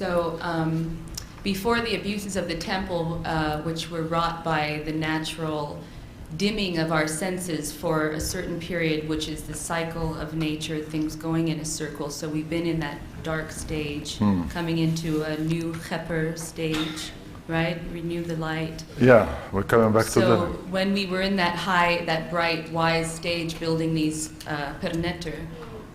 So before the abuses of the temple, which were wrought by the natural dimming of our senses for a certain period, which is the cycle of nature, things going in a circle. So we've been in that dark stage, coming into a new Kheper stage, right? Renew the light. Yeah, we're coming back to So the... when we were in that high, that bright, wise stage building these pernetter,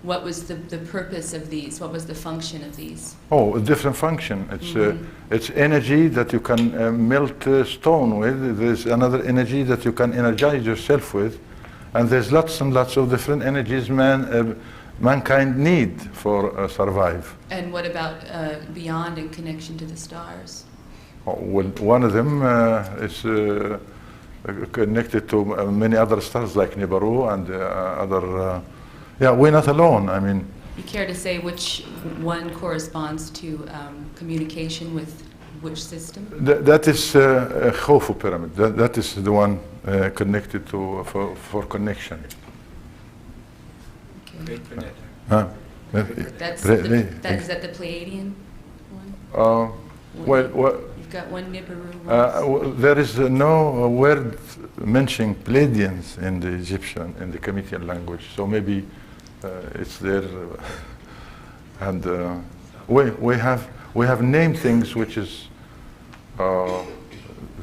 what was the purpose of these? What was the function of these? Oh, a different function. It's energy that you can melt stone with. There's another energy that you can energize yourself with. And there's lots and lots of different energies mankind need for survive. And what about beyond in connection to the stars? Oh, well, one of them is connected to many other stars like Nibiru and other... yeah, we're not alone. I mean, You care to say which one corresponds to communication with which system? that is Khufu pyramid. That is the one connected to for connection. Okay. That's Is that the Pleiadian one? well, You've got one Nibiru. there is no word mentioning Pleiadians in the Egyptian, in the Khemetian language. So maybe it's there, and we have named things which is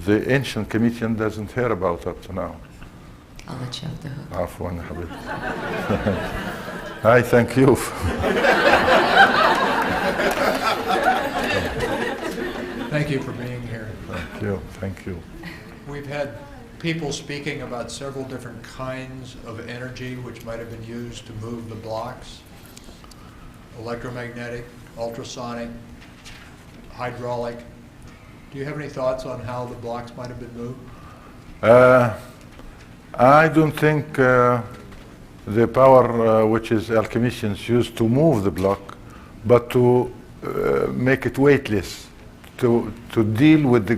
the ancient Khemetian doesn't hear about up to now. I'll let you have the hook. Afwan, Habib. I thank you. Thank you for being here. Thank you. Thank you. We've had people speaking about several different kinds of energy which might have been used to move the blocks: electromagnetic, ultrasonic, hydraulic. Do you have any thoughts on how the blocks might have been moved? I don't think the power which is alchemicians used to move the block, but to make it weightless, to deal with the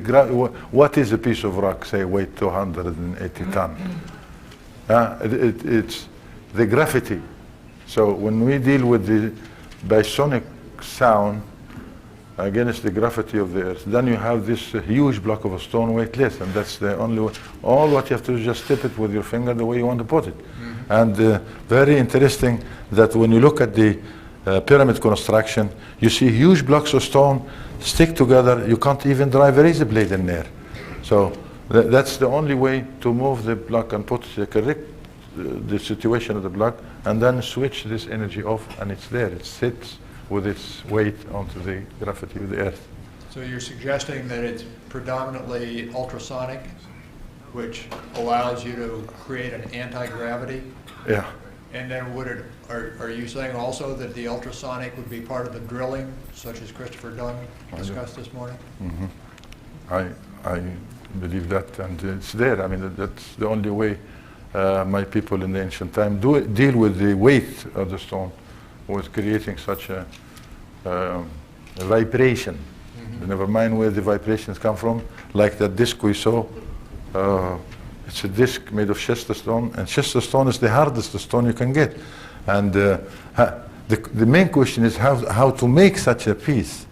what is a piece of rock, say weight 280 ton. It's the gravity. So when we deal with the bisonic sound against the gravity of the earth, then you have this huge block of a stone weightless, and that's the only way. All what you have to do is just tip it with your finger the way you want to put it. And very interesting that when you look at the pyramid construction, you see huge blocks of stone stick together. You can't even drive a razor blade in there. So that's the only way to move the block and put correct the situation of the block, and then switch this energy off, and it's there. It sits with its weight onto the gravity of the earth. So you're suggesting that it's predominantly ultrasonic, which allows you to create an anti-gravity? Yeah. And then are you saying also that the ultrasonic would be part of the drilling, such as Christopher Dung discussed this morning? I believe that, and it's there. I mean, that's the only way my people in the ancient time deal with the weight of the stone, was creating such a vibration. Never mind where the vibrations come from, like that disc we saw. It's a disc made of Chesterstone, and Chesterstone is the hardest stone you can get. And the main question is how to make such a piece.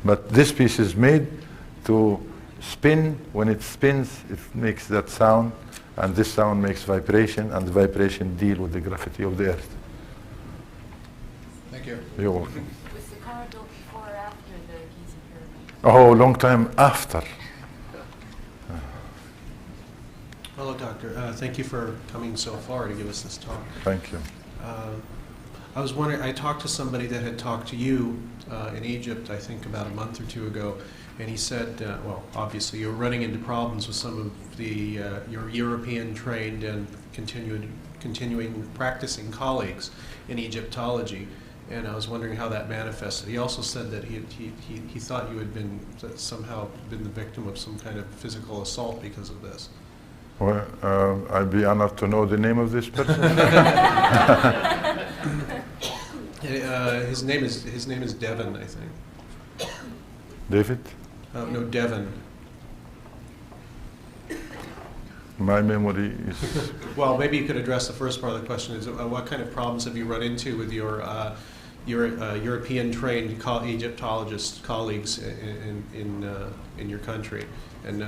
But this piece is made to spin. When it spins, it makes that sound, and this sound makes vibration, and the vibration deal with the gravity of the earth. Thank you. You're welcome. Was the corridor before or after the Giza pyramid? Oh, long time after. Hello, Doctor. Thank you for coming so far to give us this talk. Thank you. I was wondering, I talked to somebody that had talked to you in Egypt, I think about a month or two ago, and he said, well, obviously you're running into problems with some of the your European-trained and continuing practicing colleagues in Egyptology, and I was wondering how that manifested. He also said that he thought you had been somehow been the victim of some kind of physical assault because of this. Well, I'd be honored to know the name of this person. His name is Devon, I think. David? No, Devon. My memory is... Well, maybe you could address the first part of the question. Is what kind of problems have you run into with your European-trained Egyptologist colleagues in your country, and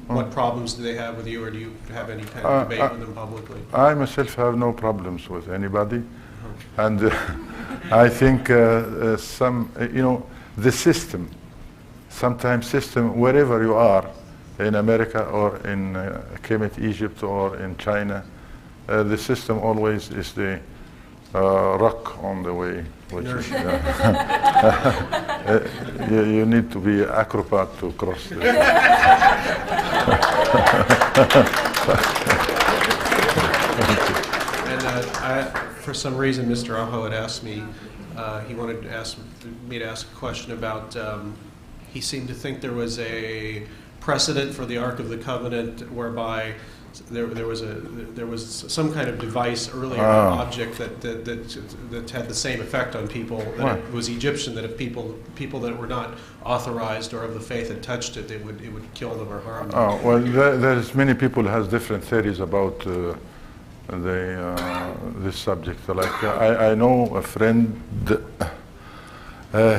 what problems do they have with you, or do you have any kind of debate with them publicly? I myself have no problems with anybody, and I think the system, sometimes system wherever you are, in America or in Khemet, Egypt, or in China, the system always is the rock on the way. Which is, you need to be acrobat to cross this. And for some reason, Mr. Aho had asked me, he wanted to ask me to ask a question about, he seemed to think there was a precedent for the Ark of the Covenant whereby there was some kind of device earlier, object that had the same effect on people, that it was Egyptian, that if people that were not authorized or of the faith had touched it, it would kill them or harm them. Oh, well, there's many people who has different theories about this subject. Like I know a friend,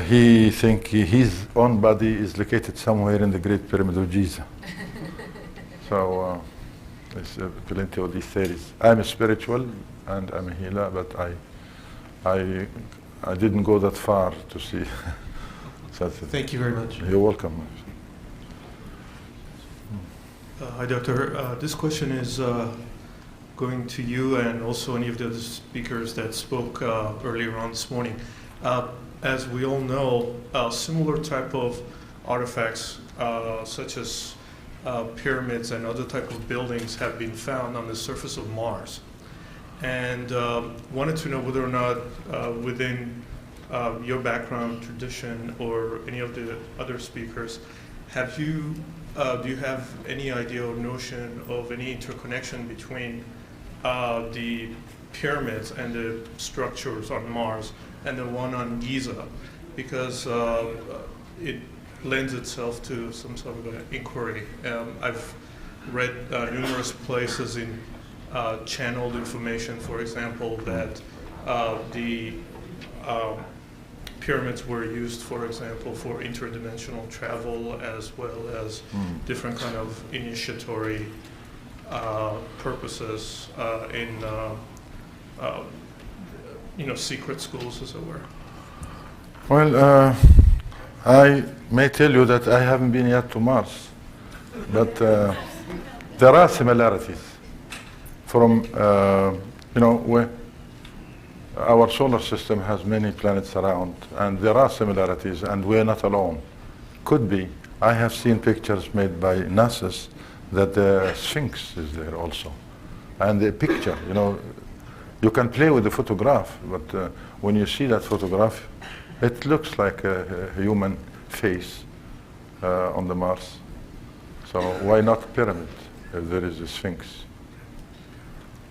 he think his own body is located somewhere in the Great Pyramid of Giza. So there's plenty of these theories. I'm spiritual and I'm a healer, but I didn't go that far to see. Thank you very much. You're welcome. Hi, Doctor. This question is going to you and also any of the other speakers that spoke earlier on this morning. As we all know, similar type of artifacts, such as pyramids and other type of buildings, have been found on the surface of Mars. And wanted to know whether or not within your background, tradition, or any of the other speakers, do you have any idea or notion of any interconnection between the pyramids and the structures on Mars and the one on Giza? Because it lends itself to some sort of an inquiry. I've read numerous places in channeled information, for example, that the pyramids were used, for example, for interdimensional travel, as well as different kind of initiatory purposes in secret schools, as it were. Well, I may tell you that I haven't been yet to Mars, but there are similarities from, where our solar system has many planets around, and there are similarities, and we're not alone. Could be. I have seen pictures made by NASA that the Sphinx is there also. And the picture, you can play with the photograph, but when you see that photograph, it looks like a human face on the Mars. So why not pyramid if there is a Sphinx?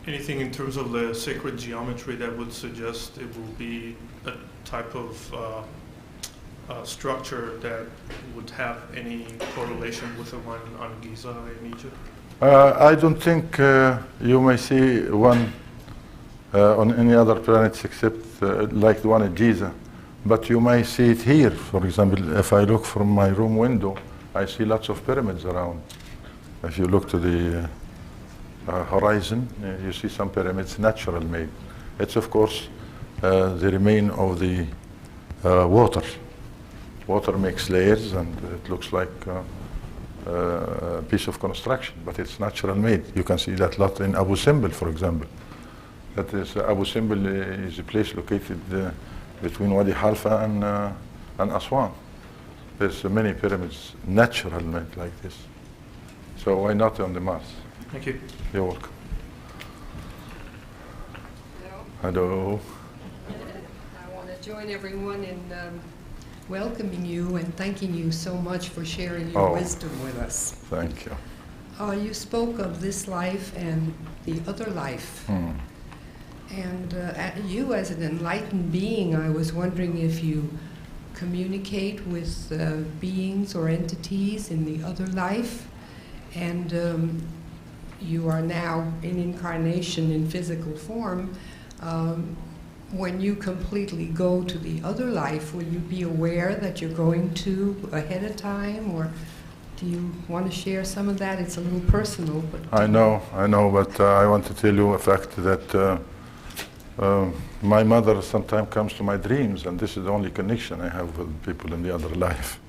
Anything in terms of the sacred geometry that would suggest it will be a type of structure that would have any correlation with the one on Giza in Egypt? I don't think you may see one on any other planets except like the one at Giza. But you may see it here. For example, if I look from my room window, I see lots of pyramids around. If you look to the horizon, you see some pyramids, natural made. It's of course the remain of the water. Water makes layers, and it looks like a piece of construction, but it's natural made. You can see that lot in Abu Simbel, for example. That is, Abu Simbel is a place located between Wadi Halfa and Aswan. There's many pyramids, natural made like this. So why not on the Mars? Thank you. You're welcome. Hello. I want to join everyone in welcoming you and thanking you so much for sharing your wisdom with us. Thank you. You spoke of this life and the other life. And you, as an enlightened being, I was wondering if you communicate with beings or entities in the other life, and you are now in incarnation in physical form. when you completely go to the other life, will you be aware that you're going to ahead of time, or do you want to share some of that? It's a little personal, but I know, but I want to tell you a fact that my mother sometimes comes to my dreams, and this is the only connection I have with people in the other life.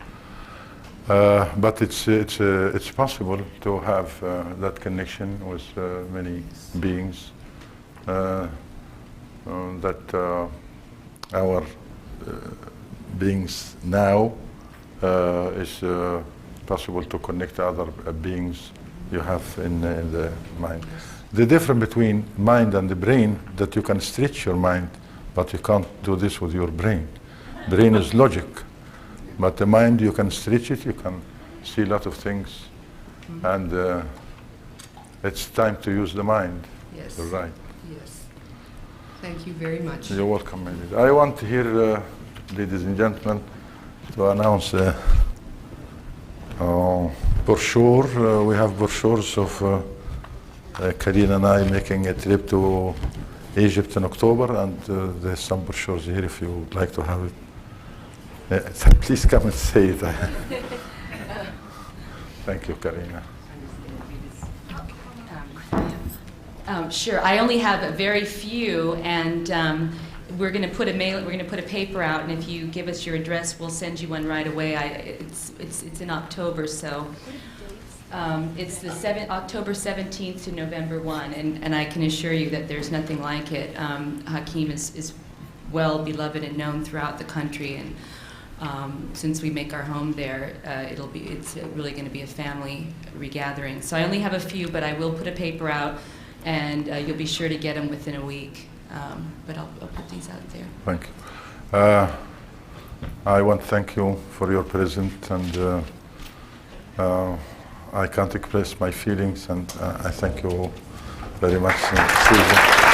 But it's possible to have that connection with many beings. That our beings now is possible to connect to other beings you have in the mind. The difference between mind and the brain, that you can stretch your mind, but you can't do this with your brain. Brain is logic, but the mind, you can stretch it, you can see a lot of things, and it's time to use the mind. yes, You're right. yes. Thank you very much. You're welcome, Mary. I want here, ladies and gentlemen, to announce brochure. We have brochures of Karine and I making a trip to Egypt in October, and there's some brochures here if you would like to have it. Please come and say it. Thank you, Karina. Sure. I only have a very few, and we're going to put a paper out, and if you give us your address, we'll send you one right away. It's in October, so it's October 17th to November 1, and I can assure you that there's nothing like it. Hakim is well beloved and known throughout the country, and since we make our home there, it's really going to be a family regathering. So I only have a few, but I will put a paper out, and you'll be sure to get them within a week. But I'll put these out there. Thank you. I want to thank you for your presence, and I can't express my feelings, and I thank you very much, Susan.